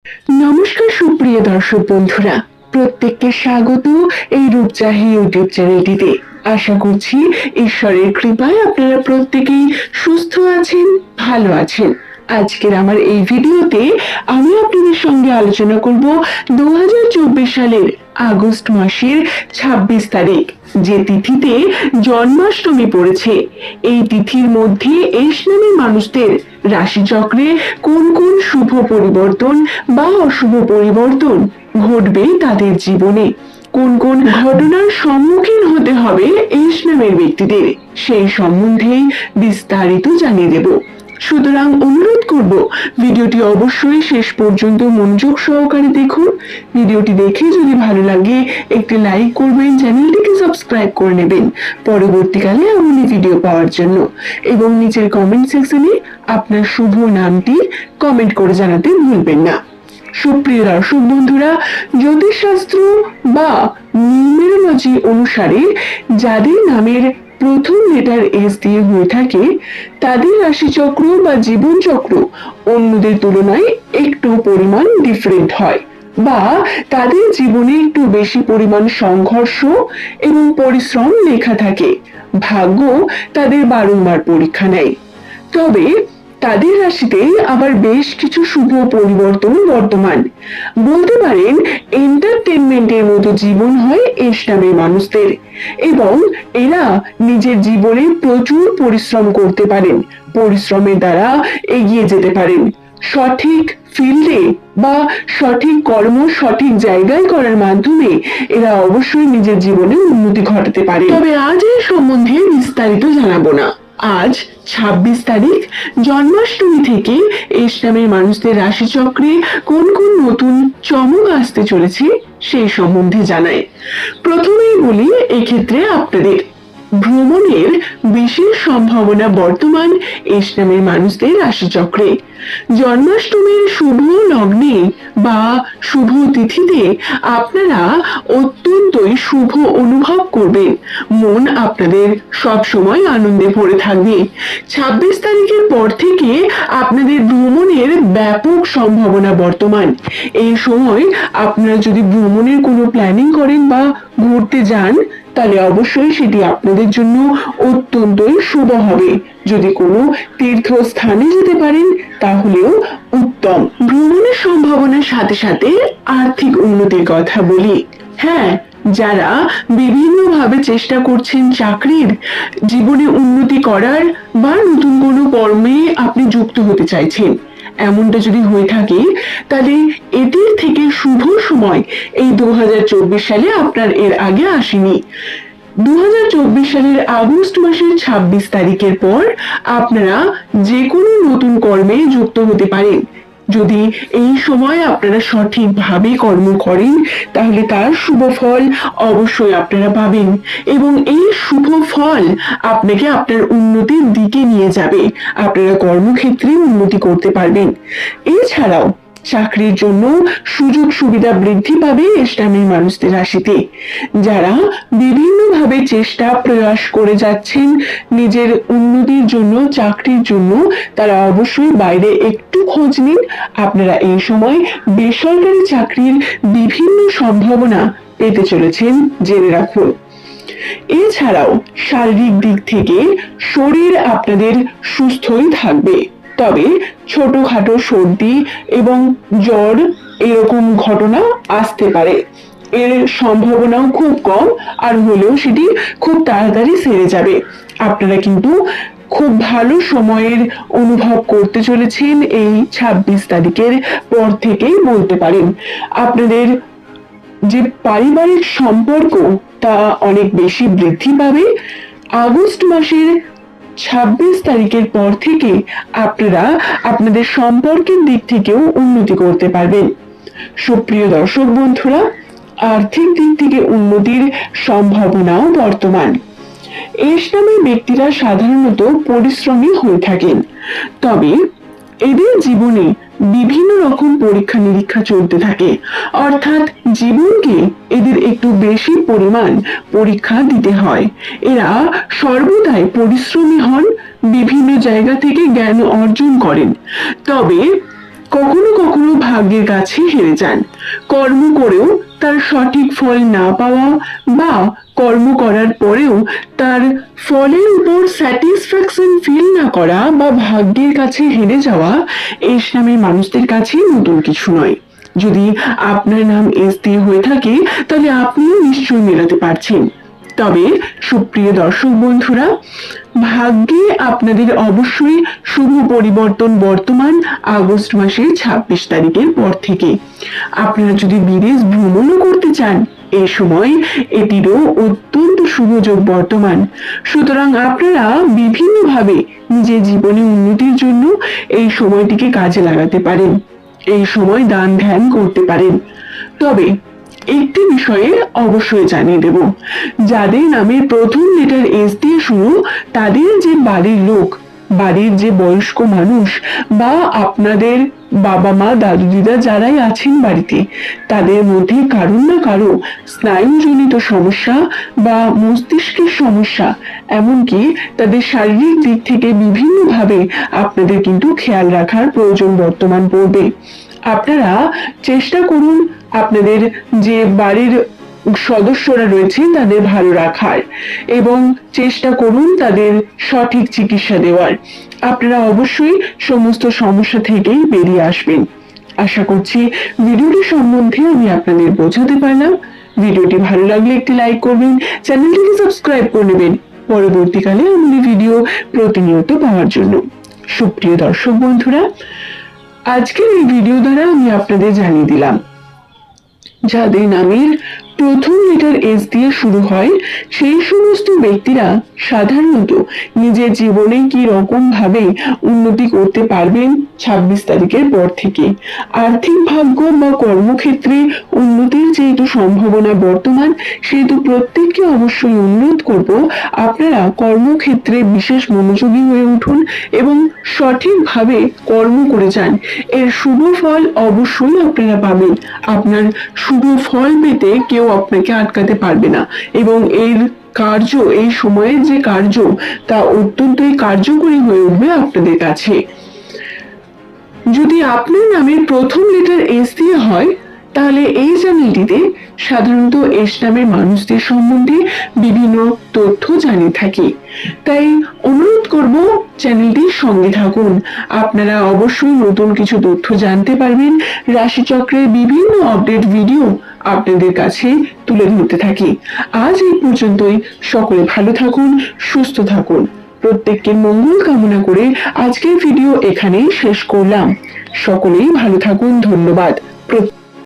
নমস্কার সুপ্রিয় দর্শক বন্ধুরা, প্রত্যেককে স্বাগত এই রূপচাহি ইউটিউব চ্যানেলটিতে। আশা করছি ঈশ্বরের কৃপায় আপনারা প্রত্যেকেই সুস্থ আছেন, ভালো আছেন। আজকের আমার এই ভিডিওতে আমি আপনাদের সঙ্গে আলোচনা করব 2024 সালের আগস্ট মাসের 26 তারিখ, যে তিথিতে জন্মাষ্টমী পড়েছে। এই তিথির মধ্যে এস নামী মানুষদের রাশিচক্রে কোন কোন শুভ পরিবর্তন বা অশুভ পরিবর্তন ঘটবে, তাদের জীবনে কোন কোন ঘটনার সম্মুখীন হতে হবে এস নামের ব্যক্তিদের, সেই সম্বন্ধেই বিস্তারিত জানিয়ে দেব। সুতরাং অনুরোধ করব, ভিডিওটি অবশ্যই শেষ পর্যন্ত মনোযোগ সহকারে দেখুন। ভিডিওটি দেখে যদি ভালো লাগে একটি লাইক করবেন, চ্যানেলটিকে সাবস্ক্রাইব করে নেবেন পরবর্তীকালে এমনই ভিডিও পাওয়ার জন্য, এবং নিচের কমেন্ট সেকশনে আপনার শুভ নামটি কমেন্ট করে জানাতে ভুলবেন না। সুপ্রিয় দর্শক বন্ধুরা, জ্যোতিষশাস্ত্র বা নিউমেরোলজি অনুসারে যাদের নামের প্রথম লেটার এস দিয়ে হয়ে থাকে, তাদের রাশিচক্র বা জীবনচক্র অন্যদের তুলনায় একটু পরিমাণ ডিফারেন্ট হয়, বা তাদের জীবনে একটু বেশি পরিমাণ সংঘর্ষ এবং পরিশ্রম লেখা থাকে। ভাগ্য তাদের বারংবার পরীক্ষা নেয়। তবে তাদের রাশিতে আবার বেশ কিছু শুভ পরিবর্তন বর্তমান। বলতে পারেন এন্টারটেনমেন্টের মতো জীবন হয় এস নামের মানুষদের, এবং এরা নিজের জীবনে প্রচুর পরিশ্রম করতে পারেন। পরিশ্রমের দ্বারা এগিয়ে যেতে পারেন। সঠিক ফিল্ডে বা সঠিক কর্ম সঠিক জায়গায় করার মাধ্যমে এরা অবশ্যই নিজের জীবনে উন্নতি ঘটাতে পারে। তবে আজ এই সম্বন্ধে বিস্তারিত জানাবো না। আজ 26 তারিখ, জন্মাষ্টমী থেকে এস নামের মানুষদের রাশিচক্রে কোন কোন নতুন চমক আসতে চলেছে সেই সম্বন্ধে জানাই। প্রথমেই বলি, এক্ষেত্রে আপনাদের ভ্রমণের বিশেষ সম্ভাবনা বর্তমান এস নামের মানুষদের রাশিচক্রে। জন্মাষ্টমীর শুভ লগ্নে বা শুভ তিথিতে আপনারা অত্যন্তই শুভ অনুভব করবেন। মন আপনাদের সব সময় আনন্দে ভরে থাকবে। 26 তারিখের পর থেকে আপনাদের ভ্রমণের ব্যাপক সম্ভাবনা বর্তমান। এই সময় আপনারা যদি ভ্রমণের কোনো প্ল্যানিং করেন বা ঘুরতে যান, তাহলে অবশ্যই সেটি আপনাদের জন্য অত্যন্তই শুভ হবে। যদি কোনো তীর্থস্থানে যেতে পারেন তাহলেও উত্তম। ভ্রমণের সম্ভাবনার সাথে সাথে আর্থিক উন্নতির কথা বলি। হ্যাঁ, যারা বিভিন্নভাবে চেষ্টা করছেন চাকরির, জীবনে উন্নতি করার বা নতুন কোনো কর্মে আপনি যুক্ত হতে চাইছেন, এমনটা যদি হয়ে থাকে, তাহলে এটির থেকে শুভ সময় এই 2024 সালে আপনার এর আগে আসেনি। 2024 সালের আগস্ট মাসের 26 তারিখের পর আপনারা যে কোনো নতুন কর্মে যুক্ত হতে পারেন। যদি এই সময় আপনারা সঠিকভাবে কর্ম করেন, তাহলে তার শুভ ফল অবশ্যই আপনারা পাবেন, এবং এই শুভ ফল আপনাকে আপনার উন্নতির দিকে নিয়ে যাবে। আপনারা কর্মক্ষেত্রে উন্নতি করতে পারবেন। এছাড়াও চাকরির জন্য সুযোগ সুবিধা বৃদ্ধি পাবে এস নামের মানুষদের রাশিতে। যারা বিভিন্নভাবে চেষ্টা প্রয়াস করে যাচ্ছেন নিজের উন্নতির জন্য, চাকরির জন্য, তারা অবশ্যই বাইরে একটু খোঁজ নিন। আপনারা এই সময় বেসরকারি চাকরির বিভিন্ন সম্ভাবনা পেতে চলেছেন, জেনে রাখুন। এছাড়াও শারীরিক দিক থেকে শরীর আপনাদের সুস্থই থাকবে। তবে ছোটখাটো সর্দি এবং জ্বর এরকম ঘটনা আসতে পারে, এর সম্ভাবনাও খুব কম, আর হলেও সেটি খুব তাড়াতাড়ি সেরে যাবে। আপনারা কিন্তু খুব ভালো সময়ের অনুভব করতে চলেছেন এই 26 তারিখের পর থেকেই বলতে পারেন। আপনাদের যে পারিবারিক সম্পর্ক তা অনেক বেশি বৃদ্ধি পাবে। আগস্ট মাসের 26 তারিখের পর থেকে আপনারা আপনাদের সম্পর্কের দিক থেকেও উন্নতি করতে পারবেন। সুপ্রিয় দর্শক বন্ধুরা, আর্থিক দিক থেকে উন্নতির সম্ভাবনাও বর্তমান। এস নামের ব্যক্তিরা সাধারণত পরিশ্রমী হয়ে থাকেন, তবে এদের জীবনে বিভিন্ন রকম পরীক্ষা নিরীক্ষা চলতে থাকে, অর্থাৎ জীবনকে এদের একটু বেশি পরিমাণ পরীক্ষা দিতে হয়। এরা সর্বদাই পরিশ্রমী হন, বিভিন্ন জায়গা থেকে জ্ঞান অর্জন করেন, তবে কখনো কখনো ভাগ্যের কাছে হেরে যান। কর্ম করেও তার সঠিক ফল না পাওয়া বা কর্ম করার পরেও তার ফলের উপর স্যাটিসফ্যাকশন ফিল না করা বা ভাগ্যের কাছে হেরে যাওয়া এস নামের মানুষদের কাছে নতুন কিছু নয়। যদি আপনার নাম এস দিয়ে হয়ে থাকে তাহলে আপনিও নিশ্চয়ই মেলাতে পারছেন। তবে সুপ্রিয় দর্শক বন্ধুরা, ভাগ্যে আপনাদের অবশ্যই শুভ পরিবর্তন বর্তমান আগস্ট মাসের 26 তারিখের পর থেকে। আপনারা যদি বিদেশ ভ্রমণও করতে চান এই সময় এটিরও অত্যন্ত শুভ যোগ বর্তমান। সুতরাং আপনারা বিভিন্নভাবে নিজের জীবনে উন্নতির জন্য এই সময়টিকে কাজে লাগাতে পারেন। এই সময় দান ধ্যান করতে পারেন। তবে একটি বিষয়ে অবশ্যই জানিয়ে দেব, যাদের নামে প্রথম লেটার এস দিয়ে শুরু তাদের যে বাড়ির লোক, বাড়ির যে বয়স্ক মানুষ বা আপনাদের বাবা মা দাদু দিদা যারাই আছেন বাড়িতে, তাদের মধ্যে কারো না কারো স্নায়ুজনিত সমস্যা বা মস্তিষ্কের সমস্যা, এমনকি তাদের শারীরিক দিক থেকে বিভিন্নভাবে আপনাদের কিন্তু খেয়াল রাখার প্রয়োজন বর্তমান পড়বে। আপনারা চেষ্টা করুন আপনাদের যে বাড়ির সদস্যরা রয়েছে তাদের ভালো রাখার এবং চেষ্টা করুন তাদের সঠিক চিকিৎসা দেওয়ার। আপনারা অবশ্যই সমস্ত সমস্যা থেকেই বেরিয়ে আসবেন। আশা করছি ভিডিওটি সম্বন্ধে আমি আপনাদের বোঝাতে পারলাম। ভিডিওটি ভালো লাগলে একটি লাইক করবেন, চ্যানেলটিকে সাবস্ক্রাইব করে নেবেন পরবর্তীকালে আমাদের ভিডিও প্রতিনিয়ত পাওয়ার জন্য। সুপ্রিয় দর্শক বন্ধুরা, আজকের এই ভিডিও দ্বারা আমি আপনাদের জানিয়ে দিলাম যাদের নামের প্রথম লেটার এস দিয়ে শুরু হয় সেই সমস্ত ব্যক্তিরা সাধারণত নিজের জীবনে কি রকম ভাবে উন্নতি করতে পারবেন 26 তারিখের পর থেকে। আর্থিক ভাগ্য বা কর্মক্ষেত্রে উন্নতির যেহেতু সম্ভাবনা বর্তমান, সেহেতু প্রত্যেককে অবশ্যই অনুরোধ করব আপনারা কর্মক্ষেত্রে বিশেষ মনোযোগী হয়ে উঠুন এবং সঠিকভাবে কর্ম করে যান। এর শুভ ফল অবশ্যই আপনারা পাবেন। আপনার শুভ ফল পেতে কেউ আপনাকে আটকাতে পারবে না এবং এর কার্য, এই সময়ের যে কার্য তা অত্যন্তই কার্যকরী হয়ে উঠবে আপনাদের কাছে। যদি আপনার নামের প্রথম লেটার এস দিয়ে হয় তাহলে এই চ্যানেলটিতে সাধারণত এস নামের মানুষদের সম্বন্ধে বিভিন্ন তথ্য জানিয়ে থাকি। তাই অনুরোধ করব চ্যানেলটির সঙ্গে থাকুন। আপনারা অবশ্যই নতুন কিছু তথ্য জানতে পারবেন। রাশিচক্রের বিভিন্ন আপডেট ভিডিও আপনাদের কাছে তুলে ধরতে থাকি। আজ এই পর্যন্তই। সকলে ভালো থাকুন, সুস্থ থাকুন। প্রত্যেককে মঙ্গল কামনা করে আজকের ভিডিও এখানেই শেষ করলাম। সকলেই ভালো থাকুন। ধন্যবাদ।